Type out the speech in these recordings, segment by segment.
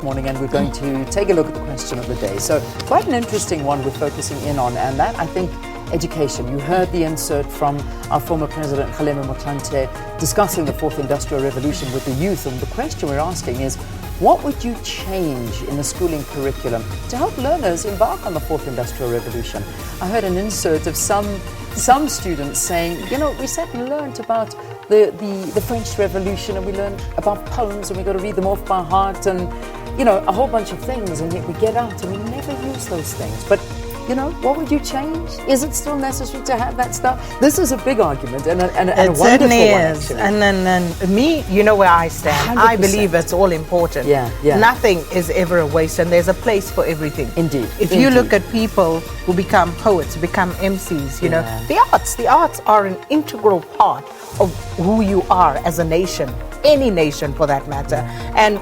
Morning, and we're going to take a look at the question of the day. So quite an interesting one we're focusing in on, and that, I think, education. You heard the insert from our former president Kgalema Motlanthe discussing the fourth industrial revolution with the youth, and the question we're asking is, what would you change in the schooling curriculum to help learners embark on the fourth industrial revolution? I heard an insert of some students saying, you know, we sat and learned about the French Revolution, and we learned about poems, and we got to read them off by heart, and you know, a whole bunch of things, and yet we get out and we never use those things. But, you know, what would you change? Is it still necessary to have that stuff? This is a big argument and a wonderful one, actually. And then me, you know where I stand. 100%. I believe it's all important. Yeah. Nothing is ever a waste, and there's a place for everything. Indeed. If you look at people who become poets, become MCs, you know, the arts are an integral part of who you are as a nation. Any nation for that matter. And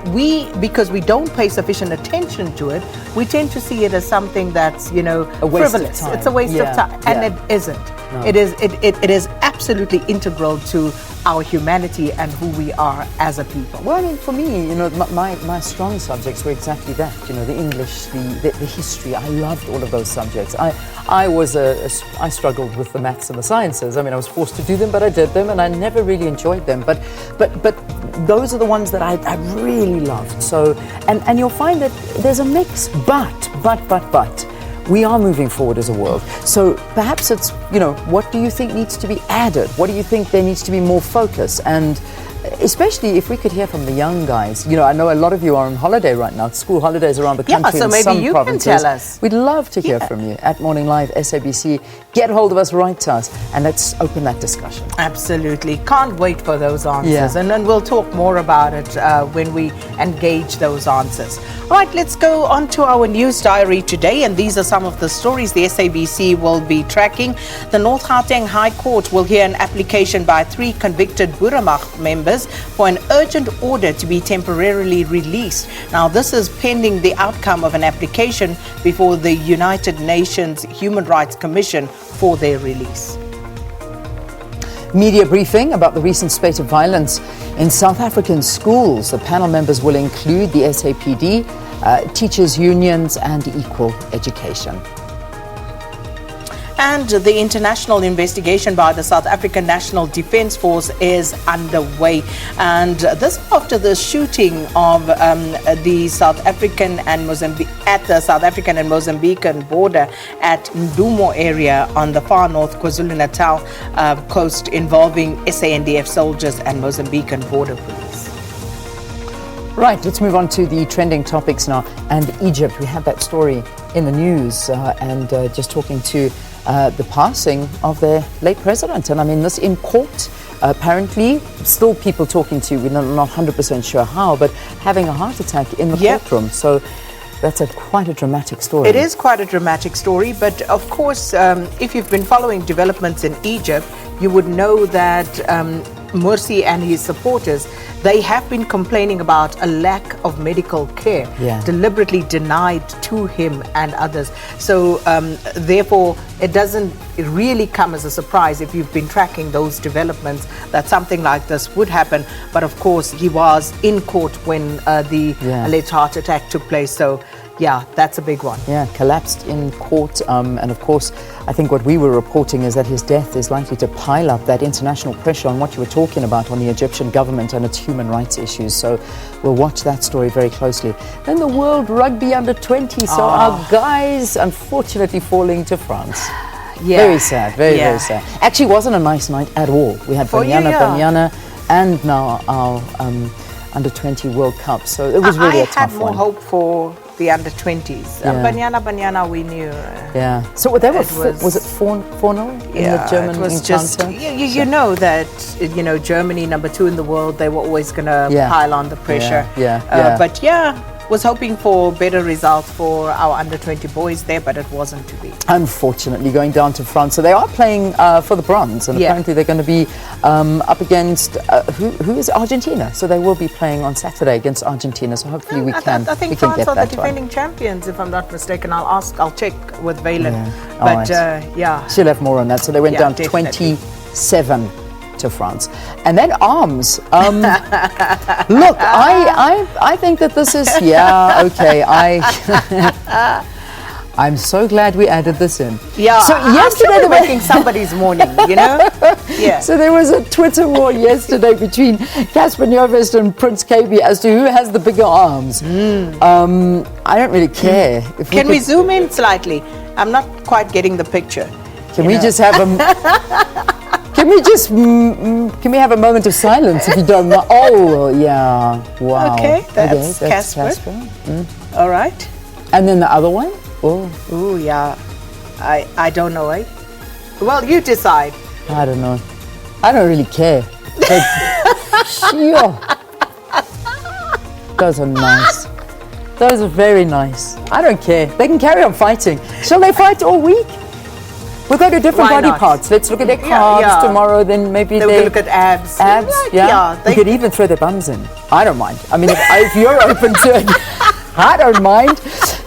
because we don't pay sufficient attention to it, we tend to see it as something that's, you know, frivolous. It's a waste of time. And it isn't. No. It is absolutely integral to our humanity and who we are as a people. Well, I mean, for me, you know, my strong subjects were exactly that. You know, the English, the history. I loved all of those subjects. I struggled with the maths and the sciences. I mean, I was forced to do them, but I did them, and I never really enjoyed them. But those are the ones that I really loved. So, and you'll find that there's a mix. But we are moving forward as a world. So perhaps it's, you know, what do you think needs to be added? What do you think there needs to be more focus? And especially if we could hear from the young guys. You know, I know a lot of you are on holiday right now, school holidays around the country. So in maybe some you provinces. can tell us. We'd love to hear from you at Morning Live, SABC. Get hold of us, write to us, and let's open that discussion. Absolutely. Can't wait for those answers. And then we'll talk more about it when we engage those answers. All right, let's go on to our news diary today, and these are some of the stories the SABC will be tracking. The North Gauteng High Court will hear an application by 3 convicted Boeramag members for an urgent order to be temporarily released. Now, this is pending the outcome of an application before the United Nations Human Rights Commission for their release. Media briefing about the recent spate of violence in South African schools. The panel members will include the SAPD, teachers' unions, and Equal Education. And the international investigation by the South African National Defence Force is underway. And this after the shooting of the South African and Mozambican border at Ndumo area on the far north KwaZulu-Natal coast, involving SANDF soldiers and Mozambican border police. Right, let's move on to the trending topics now. And Egypt, we had that story in the news and just talking to the passing of their late president. And I mean, this in court, apparently, still people talking to, we're not 100% sure how, but having a heart attack in the courtroom. So that's quite a dramatic story. It is quite a dramatic story, but of course, if you've been following developments in Egypt, you would know that Morsi and his supporters, they have been complaining about a lack of medical care deliberately denied to him and others. So therefore, it doesn't really come as a surprise if you've been tracking those developments that something like this would happen. But of course, he was in court when the alleged heart attack took place. So yeah, that's a big one. Yeah, collapsed in court. And of course, I think what we were reporting is that his death is likely to pile up that international pressure on what you were talking about on the Egyptian government and its human rights issues. So we'll watch that story very closely. Then the World Rugby Under-20. So our guys, unfortunately, falling to France. Very sad, very sad. Actually, wasn't a nice night at all. We had Banyana, and now our Under-20 World Cup. So it was really a tough one. I had more hope for the under-20s. Banyana, we knew. So they were, was it 4-0 in the German encounter? Just, you know that, you know, Germany, number 2 in the world, they were always going to pile on the pressure. But was hoping for better results for our under-20 boys there, but it wasn't to be. Unfortunately, going down to France. So they are playing for the bronze, and apparently they're going to be up against, who is Argentina? So they will be playing on Saturday against Argentina, so hopefully I think France are the defending champions, if I'm not mistaken. I'll check with Valen. But she'll have more on that. So they went down 27 to France. And then arms. Look, I think that this is, yeah, okay. I'm so glad we added this in. Yeah, so yesterday we're making somebody's morning, you know? Yeah. So there was a Twitter war yesterday between Casper Nyovest and Prince KB as to who has the bigger arms. I don't really care. If Can we zoom in slightly? I'm not quite getting the picture. Can we just have a... Can we have a moment of silence if you don't mind? Oh, yeah. Wow. Okay, that's Casper. All right. And then the other one? Oh. Ooh, yeah. I don't know, eh? Well, you decide. I don't know. I don't really care. But, sure. Those are nice. Those are very nice. I don't care. They can carry on fighting. Shall they fight all week? We'll go to different Why body not? parts. Let's look at their calves tomorrow. Then maybe they look at abs. Abs, yeah. We could even throw their bums in. I don't mind. I mean, if you're open to it, I don't mind.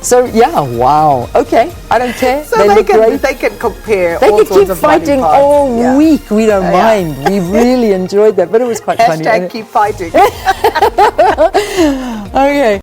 So yeah, wow. Okay, I don't care. So they look great. They can compare. They all can sorts keep of body fighting parts. all week. We don't mind. We really enjoyed that, but it was quite funny. Hashtag keep fighting. Okay.